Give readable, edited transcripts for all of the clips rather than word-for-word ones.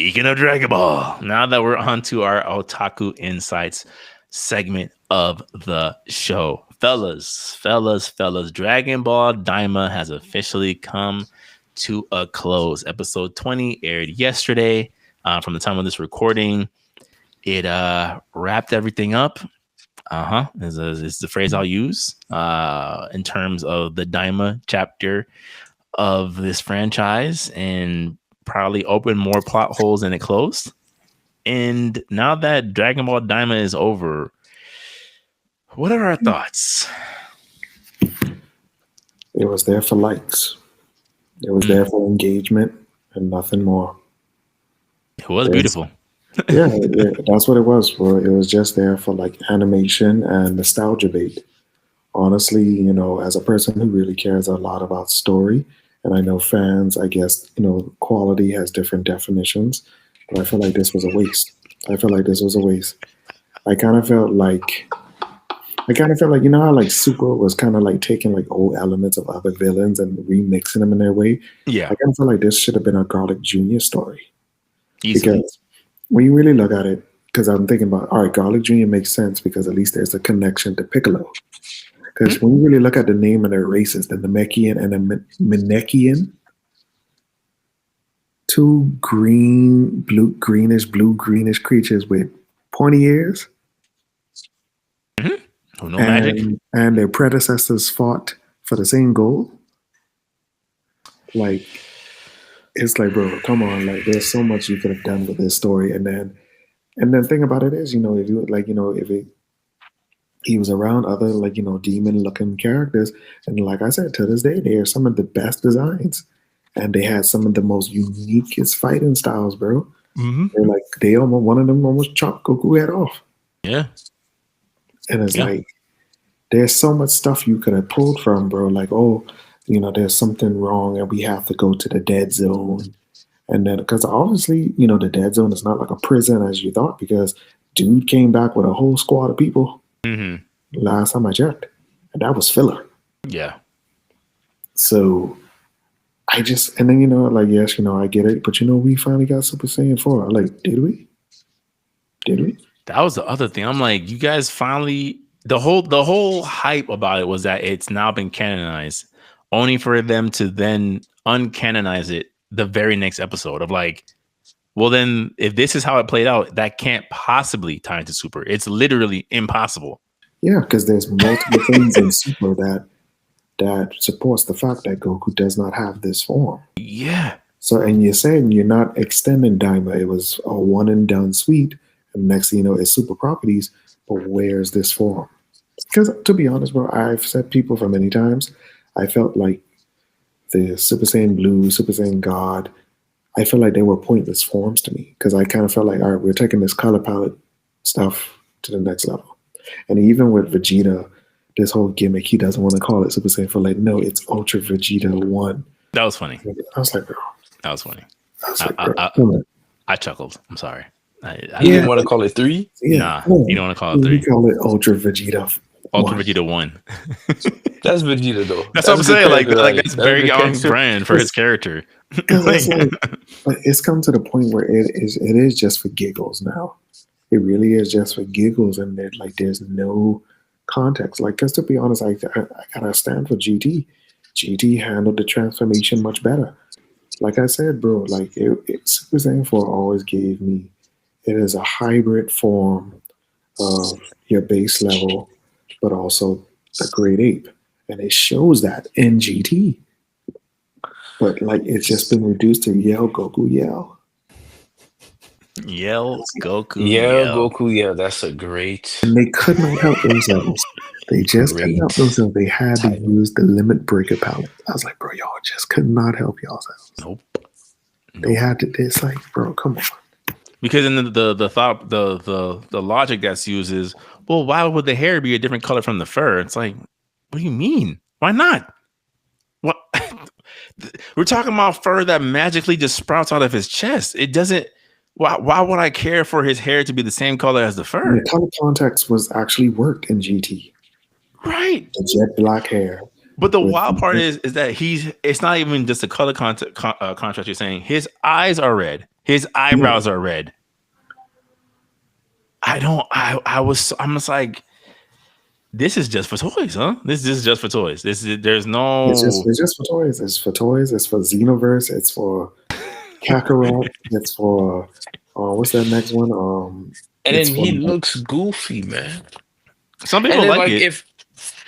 Speaking of Dragon Ball, now that we're on to our Otaku Insights segment of the show, fellas, Dragon Ball Daima has officially come to a close. Episode 20 aired yesterday. From the time of this recording, it wrapped everything up. Is the phrase I'll use in terms of the Daima chapter of this franchise, and probably opened more plot holes than it closed. And now that Dragon Ball Daima is over, what are our thoughts? It was there for likes. It was there for engagement and nothing more. It was beautiful. Yeah, that's what it was for. It was just there for like animation and nostalgia bait. Honestly, you know, as a person who really cares a lot about story, and I know fans, I guess, you know, quality has different definitions, but I feel like this was a waste. I kind of felt like, you know how like Super was kind of like taking like old elements of other villains and remixing them in their way? Yeah. I kind of feel like this should have been a Garlic Jr. story. Easily. Because when you really look at it, because I'm thinking about, all right, Garlic Jr. makes sense because at least there's a connection to Piccolo. Because when you really look at the name of their races, the Namekian and the Minekian, two blue-greenish creatures with pointy ears. Oh, no magic. And their predecessors fought for the same goal. Like, it's like, bro, come on. Like, there's so much you could have done with this story. And then the thing about it is, you know, if you like, you know, he was around other, like, you know, demon-looking characters. And like I said, to this day, they are some of the best designs. And they had some of the most uniquest fighting styles, bro. They're like, one of them almost chopped Goku head off. Yeah. And it's like, there's so much stuff you could have pulled from, bro. Like, oh, you know, there's something wrong and we have to go to the dead zone. And then, because obviously, you know, the dead zone is not like a prison as you thought, because dude came back with a whole squad of people. Last time I checked, and that was filler. Yeah. So and then, you know, like, yes, you know, I get it, but you know, we finally got Super Saiyan 4. Like, did we? That was the other thing. I'm like, you guys finally, the whole hype about it was that it's now been canonized, only for them to then uncanonize it the very next episode of like, well, then if this is how it played out, that can't possibly tie into Super. It's literally impossible. Yeah, because there's multiple things in Super that supports the fact that Goku does not have this form. Yeah. So, and you're saying you're not extending Daima. It was a one and done suite. And next thing you know, it's super properties. But where's this form? Because to be honest, bro, I've said people for many times, I felt like the Super Saiyan Blue, Super Saiyan God, I felt like they were pointless forms to me. Because I kind of felt like, all right, we're taking this color palette stuff to the next level. And even with Vegeta, this whole gimmick, he doesn't want to call it Super Saiyan 4. Like, no, it's Ultra Vegeta 1. That was funny. I was like, bro. That was funny. I chuckled. I'm sorry. I didn't want to call it 3? Yeah. Nah, you don't want to call it 3. We call it Ultra Vegeta. Ultra Vegeta 1. That's Vegeta, though. That's what I'm saying. Like that's very on brand for his character. Like, it's come to the point where it is just for giggles now. It really is just for giggles, and there's no context. Like, because to be honest, I gotta stand for GT. GT handled the transformation much better. Like I said, bro, like Super Saiyan 4 always gave me, it is a hybrid form of your base level, but also a great ape. And it shows that in GT. But like, it's just been reduced to yell, Goku, yell. Yell, Goku, yell. Goku, yell. That's a great... And they could not help themselves. They just couldn't help themselves. They had to use the limit breaker palette. I was like, bro, y'all just could not help yourselves. Nope. They had to, it's like, bro, come on. Because in the thought, the logic that's used is, well, why would the hair be a different color from the fur? It's like, what do you mean? Why not? What? We're talking about fur that magically just sprouts out of his chest. It doesn't. Why would I care for his hair to be the same color as the fur? The color context was actually worked in GT. Right. The jet black hair. But the wild part is that it's not even just a color contrast. You're saying his eyes are red. His eyebrows are red. I'm just like, this is just for toys, huh? This is just for toys. There's no. It's just for toys. It's for toys. It's for Xenoverse. It's for Kakarot. It's for what's that next one? And It's then for he looks goofy, man. Some And people then like it. if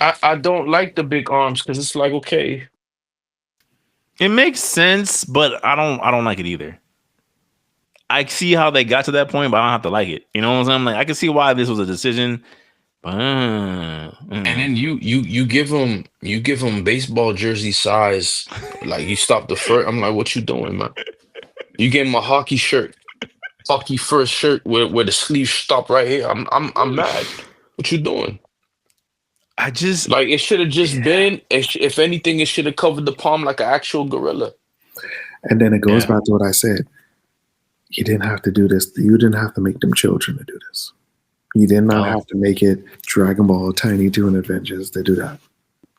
I don't like the big arms because it's like, okay, It makes sense, but I don't like it either. I see how they got to that point, but I don't have to like it. You know what I'm saying? Like, I can see why this was a decision, but and then you give him baseball jersey size, like you stop the first. I'm like, what you doing, man? You gave him a hockey shirt, hockey first shirt where the sleeves stop right here. I'm mad. What you doing? I just Like it should have just been. If anything, it should have covered the palm like an actual gorilla. And then it goes back to what I said. You didn't have to do this. You didn't have to make them children to do this. You did not have to make it Dragon Ball Tiny Toon Adventures to do that.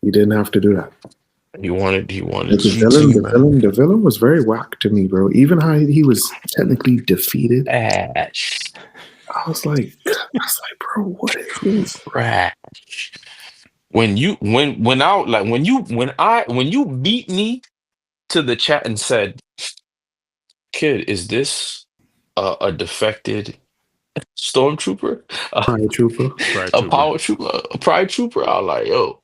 You didn't have to do that. You wanted the villain was very whack to me, bro. Even how he was technically defeated. Trash. I was like, bro, what is this? Trash. When you beat me to the chat and said, "Kid, is this a defected stormtrooper, Pride Trooper. a power trooper, a pride trooper?" I was like, "Yo,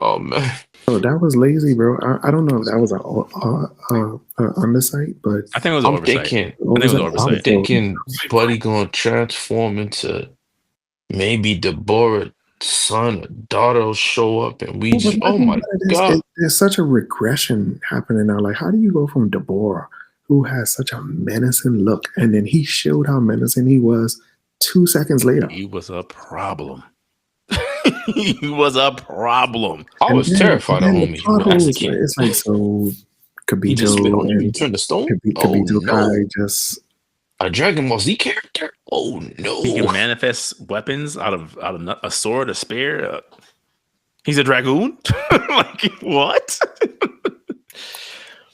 oh man." Oh, that was lazy, bro. I don't know if that was an undersight, but I think it was I'm oversight. thinking, I think it was oversight. I'm thinking, Buddy gonna transform into maybe Deborah's son or daughter will show up, and we just, oh my god, there's such a regression happening now. Like, how do you go from Deborah, who has such a menacing look, and then he showed how menacing he was 2 seconds later? He was a problem. He was a problem. I was terrified of homie. It's like, so Kabito and you turn the stone. Kabito Kai just a Dragon Ball Z character. Oh no! He can manifest weapons out of a sword, a spear. He's a dragoon. Like what?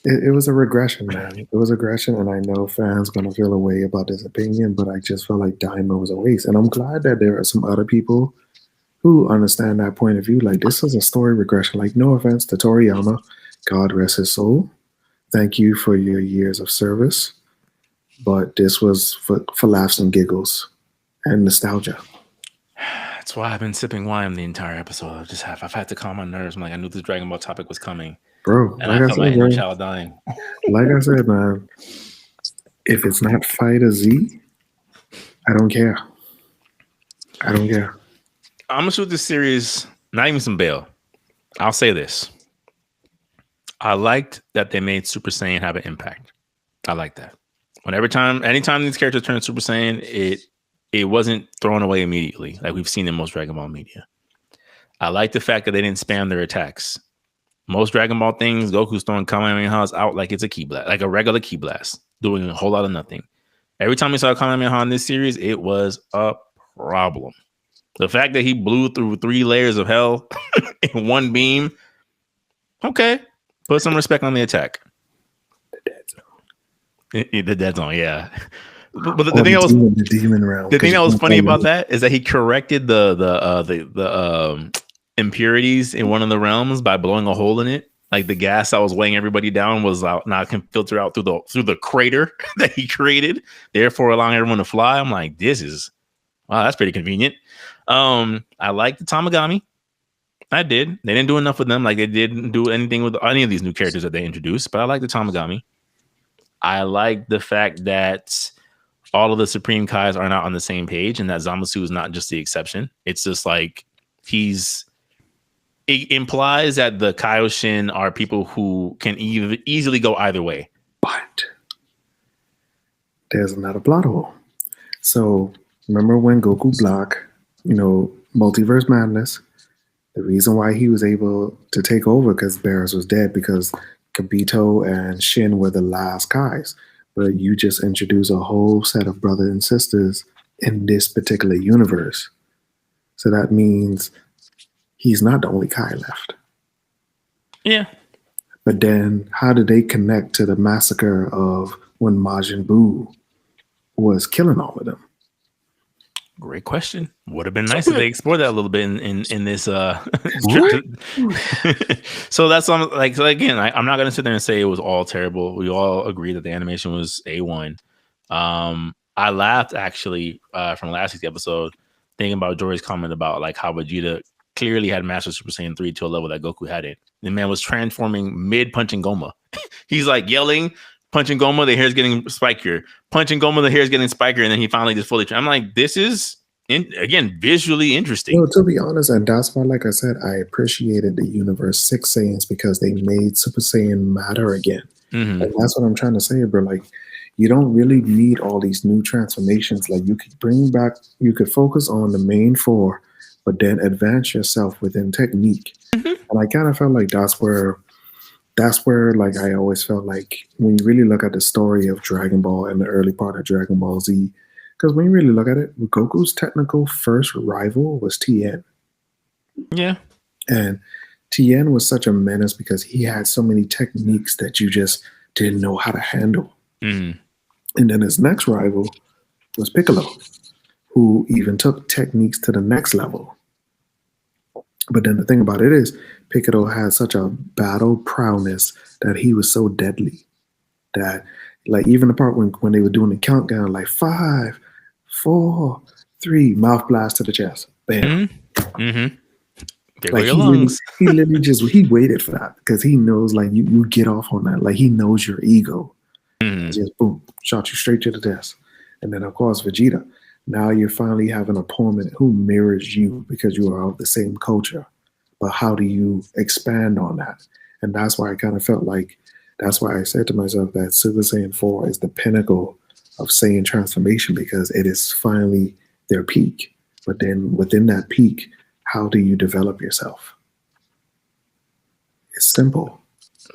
It was a regression, man. It was a regression, and I know fans gonna feel a way about this opinion, but I just felt like Daima was a waste, and I'm glad that there are some other people who understand that point of view. Like, this is a story regression. Like, no offense to Toriyama, God rest his soul. Thank you for your years of service, but this was for laughs and giggles and nostalgia. That's why I've been sipping wine the entire episode. I've had to calm my nerves. I'm like, I knew this Dragon Ball topic was coming, bro. And I felt my inner child dying. Like I said, man, if it's not Fighter Z, I don't care. I don't care. I'm gonna shoot this series, not even some bail. I'll say this. I liked that they made Super Saiyan have an impact. I like that. Anytime these characters turn Super Saiyan, it wasn't thrown away immediately, like we've seen in most Dragon Ball media. I like the fact that they didn't spam their attacks. Most Dragon Ball things, Goku's throwing Kamehamehas out like it's a ki blast, like a regular ki blast, doing a whole lot of nothing. Every time we saw Kamehameha in this series, it was a problem. The fact that he blew through 3 layers of hell in one beam, okay, put some respect on the attack. The dead zone, yeah. But the thing that was funny about that is that he corrected the impurities in one of the realms by blowing a hole in it. Like the gas that was weighing everybody down was out, now it can filter out through the crater that he created, therefore allowing everyone to fly. I'm like, wow, that's pretty convenient. I like the Tamagami. I did. They didn't do enough with them. Like they didn't do anything with any of these new characters that they introduced, but I like the Tamagami. I like the fact that all of the Supreme Kais are not on the same page and that Zamasu is not just the exception. It's just like it implies that the Kaioshin are people who can easily go either way. But there's another plot hole. So remember when Goku blocked, Multiverse Madness? The reason why he was able to take over because Barris was dead, because Kabito and Shin were the last Kais. But you just introduce a whole set of brothers and sisters in this particular universe. So that means he's not the only Kai left. Yeah. But then how do they connect to the massacre of when Majin Buu was killing all of them? Great question. Would have been nice if they explored that a little bit in this Right? So that's like, so again, I'm not gonna sit there and say it was all terrible. We all agree that the animation was A1. I laughed actually from last week's episode thinking about Jory's comment about like how Vegeta clearly had mastered Super Saiyan 3 to a level that Goku hadn't. The man was transforming mid punching Goma. He's like yelling, punching Goma, the hair's getting spikier. Punching Goma, the hair's getting spikier, and then he finally just fully. I'm like, this is again visually interesting. Well, to be honest, and that's why, like I said, I appreciated the Universe 6 Saiyans because they made Super Saiyan matter again. Mm-hmm. And that's what I'm trying to say, bro. Like, you don't really need all these new transformations. Like, you could bring back, you could focus on the main four, but then advance yourself within technique. Mm-hmm. And I kind of felt like that's where like I always felt like when you really look at the story of Dragon Ball and the early part of Dragon Ball Z, because when you really look at it, Goku's technical first rival was Tien. Yeah. And Tien was such a menace because he had so many techniques that you just didn't know how to handle. Mm-hmm. And then his next rival was Piccolo, who even took techniques to the next level. But then the thing about it is, Piccolo had such a battle prowess that he was so deadly that, like, even the part when they were doing the countdown, like 5, 4, 3, mouth blast to the chest, bam. Mm-hmm. Mm-hmm. Like he literally just he waited for that because he knows like you get off on that. Like he knows your ego. Mm-hmm. Just boom, shot you straight to the desk. And then of course Vegeta. Now you finally have an opponent who mirrors you because you are of the same culture. But how do you expand on that? And that's why I kind of felt like, that's why I said to myself that Super Saiyan 4 is the pinnacle of Saiyan transformation because it is finally their peak. But then within that peak, how do you develop yourself? It's simple.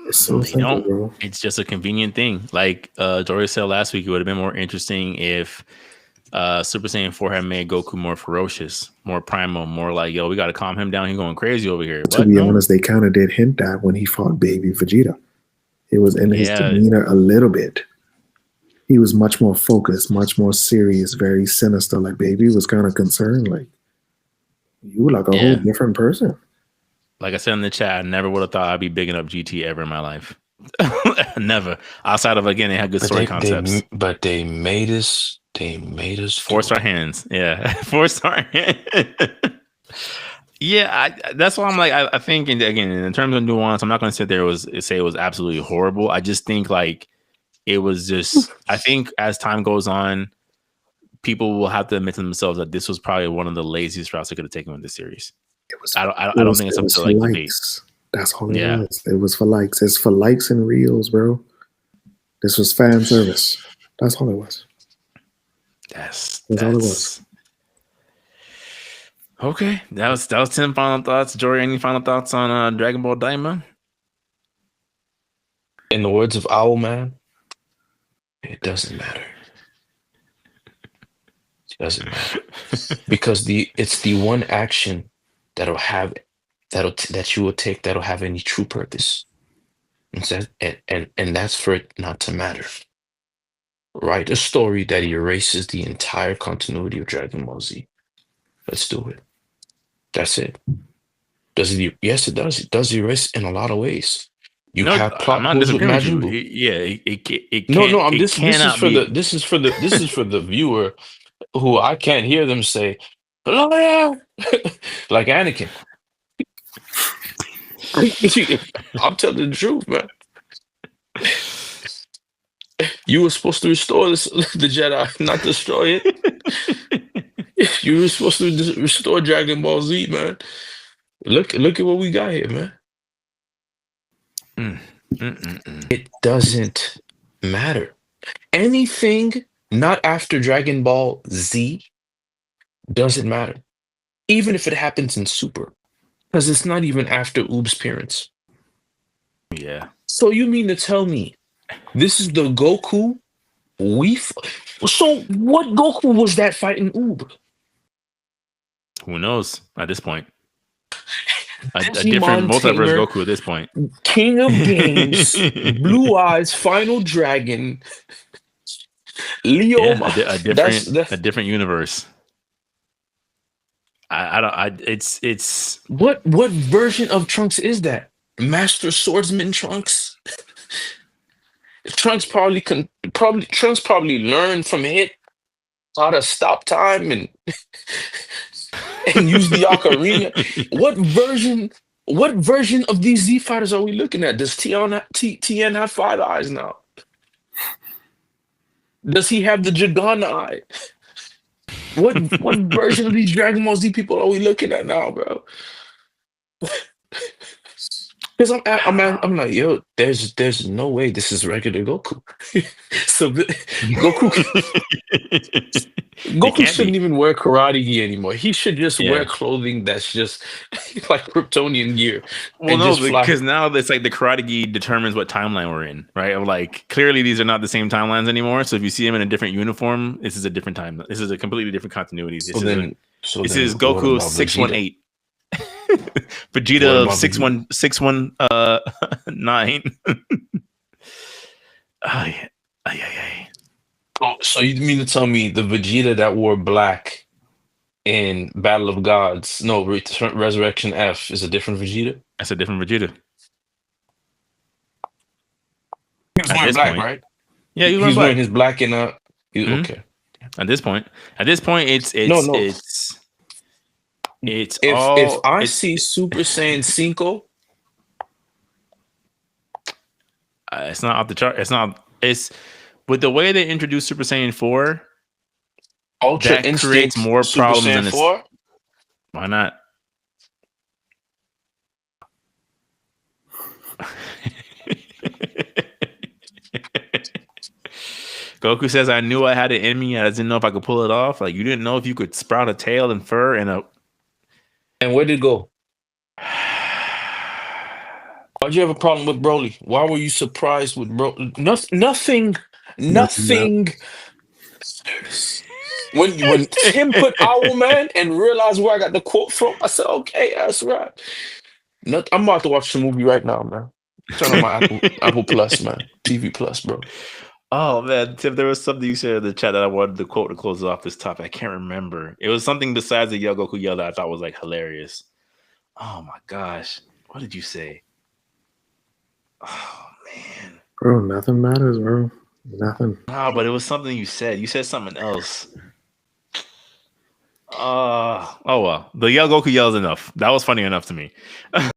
It's so simple, bro. It's just a convenient thing. Like Dory said last week, it would have been more interesting if Super Saiyan 4 had made Goku more ferocious, more primal, more like, yo, we got to calm him down. He's going crazy over here. To be honest, they kind of did hint that when he fought baby Vegeta. It was in his demeanor a little bit. He was much more focused, much more serious, very sinister. Like baby was kind of concerned. Like you were like a whole different person. Like I said in the chat, I never would have thought I'd be bigging up GT ever in my life. Never. Outside of, again, they had good story concepts. But they made us. They made us force our hands. Yeah. Force our hands. Yeah. That's why I'm like, I think, again, in terms of nuance, I'm not going to sit there and say it was absolutely horrible. I just think like it was just, I think as time goes on, people will have to admit to themselves that this was probably one of the laziest routes they could have taken with this series. It was, I don't think it's up to like likes. That's all it was. It was for likes. It's for likes and reels, bro. This was fan service. That's all it was. That's all it was. Okay, that was 10 final thoughts. Jory, any final thoughts on Dragon Ball Daima? In the words of Owlman, it doesn't matter. It doesn't matter because it's the one action that you will take that'll have any true purpose, and that's for it not to matter. Write a story that erases the entire continuity of Dragon Ball Z. Let's do it. That's it. Does it? Yes, it does. It does erase in a lot of ways. You have plot holes with Majin Buu. It no. This is for the viewer who I can't hear them say, "Oh yeah," like Anakin. I'm telling the truth, man. You were supposed to restore the Jedi, not destroy it. You were supposed to restore Dragon Ball Z, man. Look at what we got here, man. It doesn't matter. Anything not after Dragon Ball Z doesn't matter. Even if it happens in Super. Because it's not even after Oob's parents. Yeah. So you mean to tell me this is the Goku so what Goku was that fighting Oob? Who knows at this point? A different multiverse Goku at this point. King of Games, Blue Eyes, Final Dragon. Leo, Yeah, that's a different universe. I don't. It's. what version of Trunks is that? Master Swordsman Trunks? Trunks probably learned from Hit how to stop time and use the ocarina. What version of these Z fighters are we looking at? Does TN have 5 eyes now? Does he have the Jagana eye? What version of these Dragon Ball Z people are we looking at now, bro? Because I'm like, yo, there's no way this is regular Goku. So Goku can't shouldn't be. even wear karate gi anymore. He should just Yeah. wear clothing that's just like Kryptonian gear Well, and no, just fly. because now it's like the karate gi determines what timeline we're in, right? I'm like, clearly these are not the same timelines anymore. So if you see him in a different uniform, this is a different time. This is a completely different continuity. This is What Goku about 618. What Vegeta about 619. Ay, ay, ay. Oh, so you mean to tell me the Vegeta that wore black in Battle of Gods, no, Resurrection F, is a different Vegeta? That's a different Vegeta. He was At wearing this black, point. right? Yeah, He was wearing his black and Mhm. okay. At this point, it's No. If I see Super Saiyan 5, it's not off the chart. It's with the way they introduced Super Saiyan 4. Ultra That Instinct creates more Super problems Saiyan than it's. 4, Why not? Goku says, "I knew I had it in me. I didn't know if I could pull it off. Like you didn't know if you could sprout a tail and fur and a." and where did it go? Why'd you have a problem with Broly? Why were you surprised with Broly? Nothing. When Tim put Owlman and realized where I got the quote from, I said, okay, that's right. I'm about to watch the movie right now, man. Turn on my Apple Plus, man. TV Plus, bro. Oh man, Tim, there was something you said in the chat that I wanted to quote to close off this topic. I can't remember. It was something besides the Yell Goku yell that I thought was like hilarious. Oh my gosh, what did you say? Oh man, Bro, nothing matters, bro. Nothing. no, but it was something you said. You said something else. Oh well, the Yell Goku yells enough. That was funny enough to me.